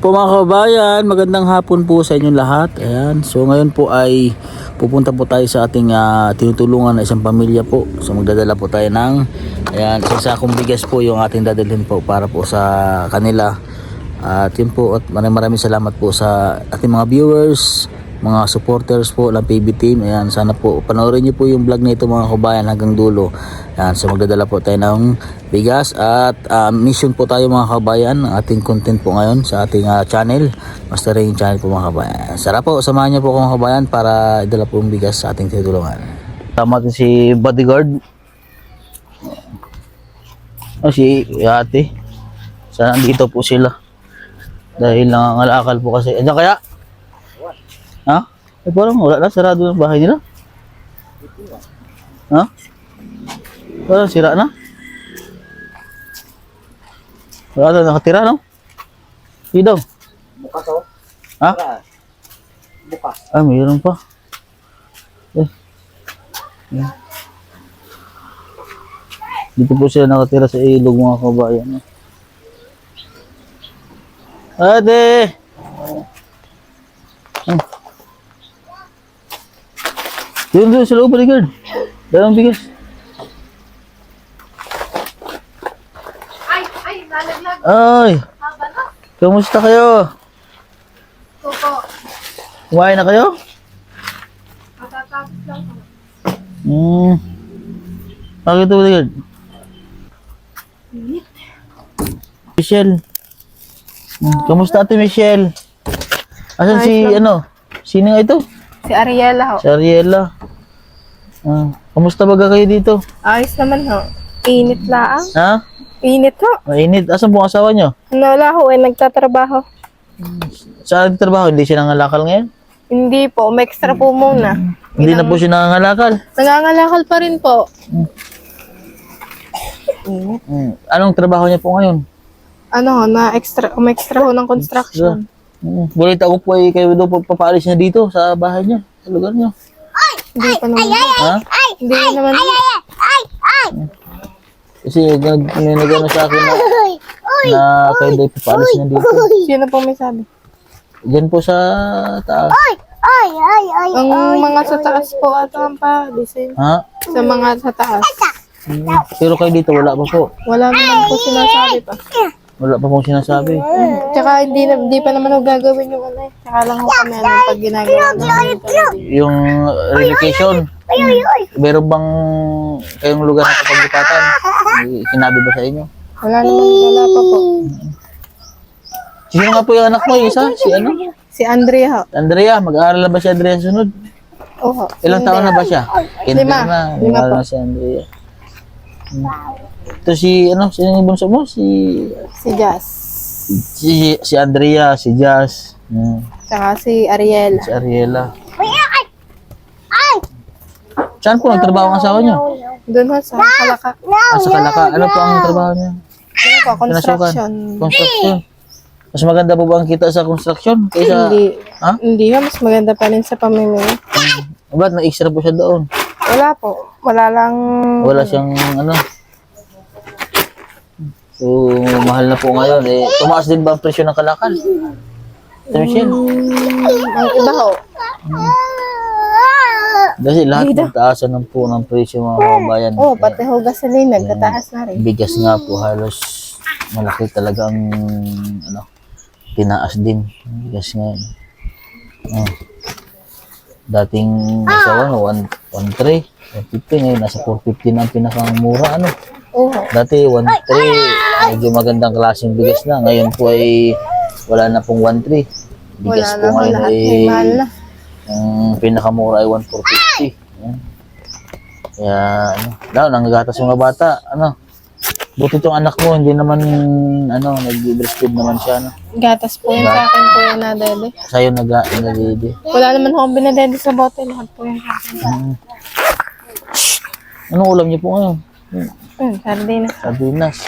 Po mga kabayan, magandang hapon po sa inyong lahat. Ayan. So ngayon po ay pupunta po tayo sa ating tinutulungan na isang pamilya po. So magdadala po tayo ng isang sakong bigas po yung ating dadalhin po para po sa kanila. At yun po, at maraming salamat po sa ating mga viewers, mga supporters po ng PB Team. Ayan, sana po panoorin niyo po yung vlog nito mga kabayan hanggang dulo. Ayan, so magdadala po tayo ng bigas at mission po tayo mga kabayan ng ating content po ngayon sa ating channel, Master Rain channel po mga kabayan. Sarap po, samahan niyo po mga kabayan para idala po yung bigas sa ating tinutulungan. Tama din si bodyguard. Si ate. Sana dito po sila. Dahil nangangalakal po kasi. Andiyan kaya? Ha? Eh parang wala na, sarado ng bahay nila. Ha? Parang sira na. Wala na nakatira, no? Hindi daw. Bukas o? Ha? Bukas. Ah, mayroon pa. Dito po sila nakatira sa ilog mga kabayan. Ate! Doon sa loob, bodyguard. Dalawang bigas. Ay, lalaglag. Ay! Haba na. Kamusta kayo? Opo. Kumain na kayo? Matatapos lang po. Bakit ito, bodyguard? Michelle. Kamusta ate Michelle? Asan si, sino nga ito? Si Ariela ho. Si Ariela. Kamusta baga kayo dito? Ayos naman ho. Init laang. Ha? Init ho. Mainit. Asan po ang asawa nyo? Wala ho, nagtatrabaho. Saan trabaho? Hindi siya nangalakal ngayon? Hindi po, may extra po muna. Hindi na po siya nangangalakal? Nangangalakal pa rin po. Anong trabaho niya po ngayon? May extra ho ng construction. Balita ko po ay kayo daw papaalis niya dito sa bahay niya, sa lugar niyo. Hindi pa naman. Ha? Hindi naman. Kasi nag-ano sa akin na kayo daw papaalis niya dito. Sino po may sabi? Diyan po sa taas. Ang mga sa taas po at ang pa, design. Ha? Sa mga sa taas. Pero kayo dito wala pa po. Wala naman po sinasabi pa. Wala pa pong sinasabi. Tsaka hindi pa naman gagawin yung Tsaka lang ho kami pag ginagawa namin. Yung relocation. Meron bang kayong lugar na kapaglipatan? Sinabi ba sa inyo? Wala pa po. Sino nga po yung anak mo? Yung isa? Si ano? Si Andrea ho. Andrea. Mag-aaral na ba si Andrea sunod? Oho. Ilang taon na ba siya? Kinder Lima. na. Lima Mag-aaral po. na si Andrea. Ito sino yung bunso mo? Si Jazz. Si Andrea, si Jazz. Tsaka si Ariela. Si Ariela. Saan po nagtrabaho ang asawa niyo? Doon ho sa Kalaka. Sa Kalaka. Ano po ang trabaho niya? Ano po, construction. Construction. Mas maganda po ba ang kita sa construction kaysa... Ha? Hindi ho, mas maganda pa rin sa pamimili. Ba't na-extra po siya doon? Wala po. Wala lang. Wala siyang So, mahal na po ngayon. Tumaas din ba ang presyo ng kalakal? Sa Michelle? Ang iba ho. Kasi lahat ng taasan ng po ng presyo mga kababayan. Pati ho gasolina, nagtataas na rin. Bigas nga po halos malaki talaga ang tinaas din. Bigas nga. Dating sa 1.3, 1.50 ngayon nasa 4.50 na ang pinakamura Dati 1.3 medyo magandang klaseng bigas na. Ngayon po ay wala na pong 1.3. Bigas Wala po na, ngayon lahat ay may mahal na. ang pinakamura ay 1.450. Kaya nanggagatas yung mga bata. Buti itong anak mo, hindi naman nag-breastfeed naman siya. Gatas po yun sa akin po yung nadede. Sa'yo nag-dede. Wala naman akong binadede sa bote. Lahat po yung sa akin. Anong ulam niyo po ngayon? Sardinas. Sardinas.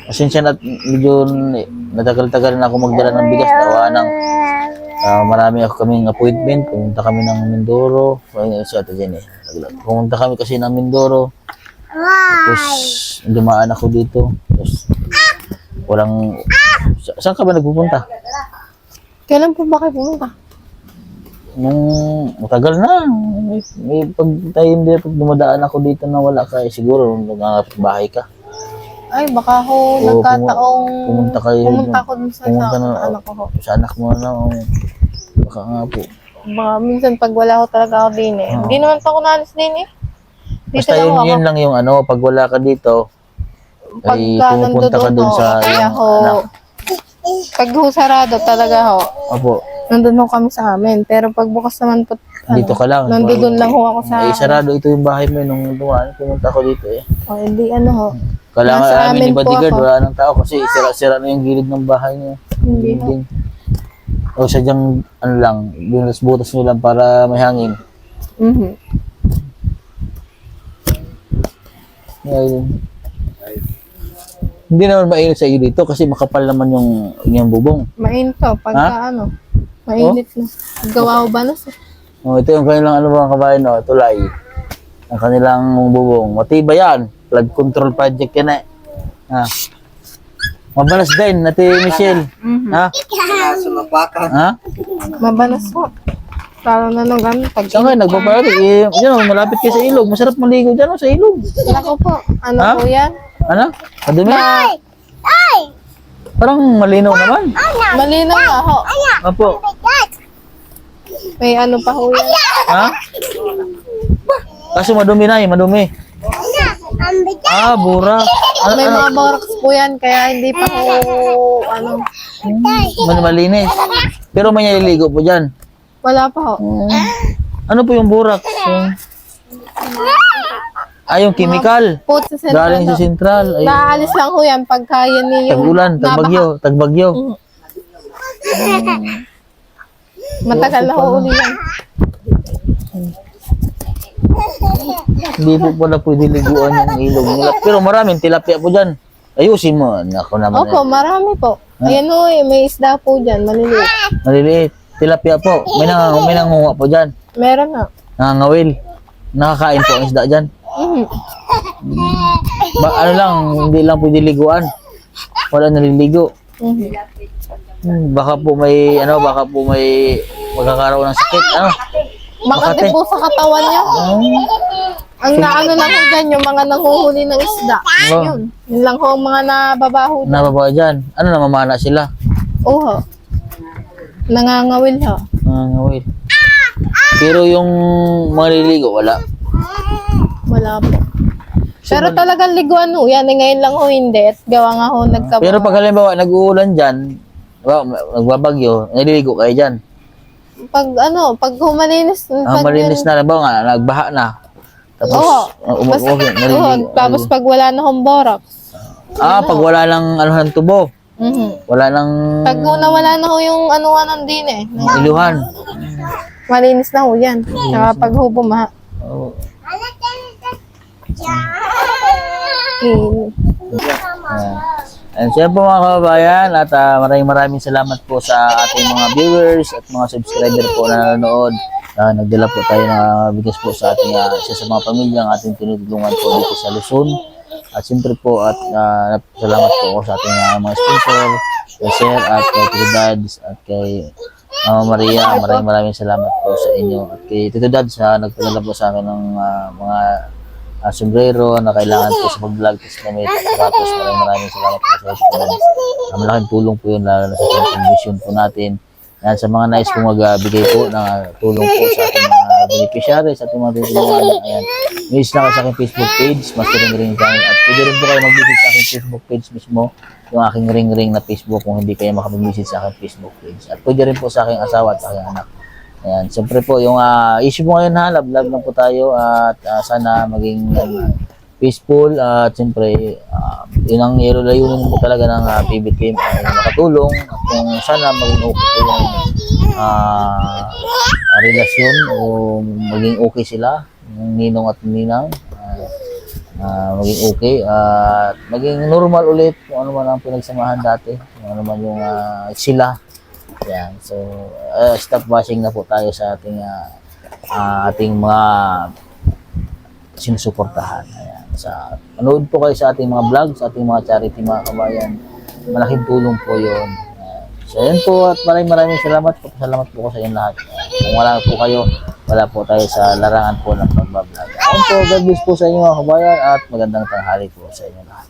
Pasensya na medyo natagal-tagal na ako magdala ng bigas. Dawa ng marami ako kaming appointment. Pumunta kami ng Mindoro. Pumunta kami kasi ng Mindoro. Tapos dumaan ako dito. Tapos walang Saan ka ba nagpupunta? Kailan po ba kayo pumunta? Nung matagal na. Pag tayo hindi, pag dumadaan ako dito na wala ka, siguro bahay ka. Ay, baka ho, Oo, nagkataong... pumunta kayo. Pumunta ko dun sa anak ko ho. Sa anak mo na. Baka nga po. Baka minsan pag wala ko talaga ako din eh. Oo. Hindi naman pa ako nalis din eh. Dito Basta lang yun, ako. yun lang yung ano, pag wala ka dito, ay Pagka pumupunta ka nandoon dun ho, sa kaya iyong ho, anak. pag ho sarado talaga ho, Opo, nandun ho kami sa amin. Pero pag bukas naman po, dito ka lang. nandun lang ho ako sa... Eh, sarado ito yung bahay mo nung dumaan. Pumunta ako dito eh. O, hindi ano ho. Kailangan Nasa namin amin ni po bodyguard, ako. wala nang tao kasi sira-sira na yung gilid ng bahay niya. Hindi ho. Building. O sadyang ano lang, butas nyo lang para may hangin. Mhm. Ayun. Hindi naman mainit sa iyo dito kasi makapal naman yung bubong. Mainit to, pagka ano, mainit na. Gawa ko ba na sa... Oh, ito yung kanilang ano mga kabayan, no? Tulay. Ang kanilang bubong. Matibay yan. Flood control project yan eh. Ha? Mabalas din, Ate Michelle. Mhm. Ha? Sumabakan. Ha? Mabanas po. Lalo na nung ano, pag... Saan kayo nagpapayari? Eh, yan, malapit kayo sa ilog. Masarap maligo dyan, sa ilog. Ako po, ano Ha? po yan? Ano? Madumi? Parang malinaw naman. Malinaw nga ho. Apo. May ano pa ho yan. Ha? Kaso madumi na eh, madumi. Ah, bura. Ano, May mga borax po yan, kaya hindi pa ho, ano, malinis. Pero may naliligo po dyan. wala pa ho. Ano po yung borax? Yung chemical. Po sa sentral Galing sa ho. sentral. Ay, Naalis lang ho yan pagka yan yung... tag-ulan, tagbagyo, tagbagyo. Matagal na ho uli yan. Hindi po pala pwede liguan yung ilog nila. Pero maraming tilapia po dyan. Ayusin mo. Ako naman. Opo, marami po. Ayan ho eh, may isda po dyan, maliliit. Maliliit. Tilapia po. May nangunga po dyan. Meron na. Nangangawil. Nakakain po ang isda dyan. Mhm. Ano lang, hindi lang pwede liguan. Wala naliligo. Mhm. Baka po may magkakaroon ng sakit. Ano? Makati po sa katawan niya. Ang naano lang ho dyan, yung mga nanguhuli ng isda. Oh. Yun. Yun lang ho ang mga nababaho. Nababa dyan. Ano, namamana sila? Oo. Nangangawil ho. Nangangawil. Pero yung maliligo, wala. Wala po. Pero talagang liguan ho. Yan, eh, ngayon lang ho hindi. At gawa nga ho nagkaba. Pero pag halimbawa, nag-uulan dyan, nagbabagyo, naliligo kayo dyan. Pag ano, pag humalinis. Malinis na, halimbawa nga, nagbaha na. Tapos, Oo. okay, naliligo. Tapos pag wala na hong borax. Pag wala lang ng tubo, Mhm. wala nang Pag wala na ho yung ano nga nandin eh. iluhan. Malinis na ho yan. Saka pag ho bumaha. Oh. And siya po mga kababayan at maraming salamat po sa ating mga viewers at mga subscriber po na nanonood. Nagdala po tayo ng bigas po sa ating isa sa mga pamilya ang ating tinutulungan po dito sa Luzon. At siyempre po at salamat po ako sa ating mga sponsor, kay Sir at kay Tito Dads at kay Mama Maria. Maraming salamat po sa inyo. At kay Tito Dads nagpadala po sa amin ng mga sombrero na kailangan po sa pag-vlog at damit. Tapos maraming salamat po sa ito. Malaking tulong po yun lalo na sa contribution po natin. Yan, sa mga nais po magbigay po ng tulong po sa ating mga beneficiaries, sa ating mga tinutulungan. Ayan. Miss na kayo sa aking Facebook page, Master Ring Channel. At pwede rin po kayo mag-visit sa aking Facebook page mismo, yung aking ring na Facebook kung hindi kayo makapag-visit sa aking Facebook page. At pwede rin po sa aking asawa at aking anak. Ayan, siyempre po, yung issue mo ngayon love lang po tayo at sana maging peaceful at siyempre yun ang layunin po talaga ng PB team ay makatulong at kung sana maging okay po yung relasyon o maging okay sila, yung ninong at ninang maging okay at maging normal ulit kung ano man ang pinagsamahan dati, kung ano man yung sila. Yan. So, stop bashing na po tayo sa ating mga sinusuportahan. Ayan. Manood po kayo sa ating mga vlog, sa ating mga charity mga kabayan. malaking tulong po yun. So yun po at maraming salamat po. Salamat po ko sa inyo lahat. Kung wala po kayo, wala po tayo sa larangan po ng pagbablog. Ayun po, God bless po sa inyo mga kabayan at magandang tanghali po sa inyo lahat.